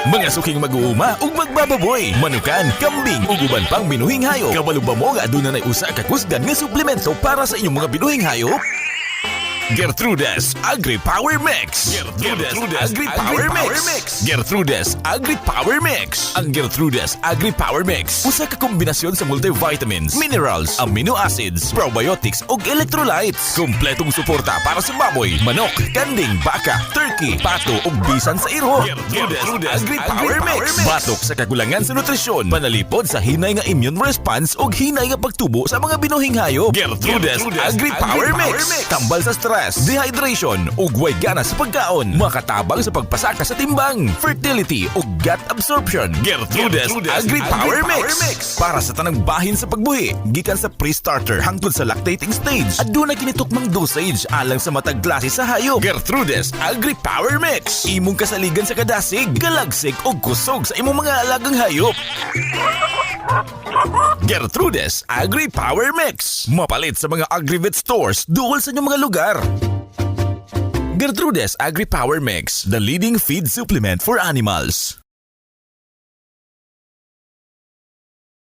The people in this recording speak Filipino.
Mga suking mag-uuma ug magbababoy, manukan, kambing ug uban pang binuhing hayop. Kabalo ba mo nga aduna nay usa ka kusgan nga suplemento para sa inyong mga binuhing hayop? Gertrude's Agri Power Mix. Gertrude's Agri Power Mix. Gertrude's Agri Power Mix. Ang Gertrude's Agri Power Mix usa ka kombinasyon sa multivitamins, minerals, amino acids, probiotics ug electrolytes. Kompletong suporta para sa baboy, manok, kanding, baka, turkey, pato ug bisan sa iro. Gertrude's Agri Power Mix. Batok sa kakulangan sa nutrisyon, panalipod sa hinay nga immune response ug hinay nga pagtubo sa mga binuhing hayop. Gertrude's Agri Power Mix. Tambal sa stress, dehydration ug way gana sa pagkaon, makatabang sa pagpasaka sa timbang, fertility ug gut absorption. Gertrude's Agri Power Mix para sa tanang bahin sa pagbuhi, gikan sa pre-starter hangtod sa lactating stage. Aduna kini tukmang dosage alang sa matag klase sa hayop. Gertrude's Agri Power Mix, imong kasaligan sa kadasig, galagsik ug kusog sa imong mga alagang hayop. Gertrude's Agri Power Mix, mapalit sa mga Agrivet stores duol sa inyong mga lugar. Gertrude's Agri Power Mix, the leading feed supplement for animals.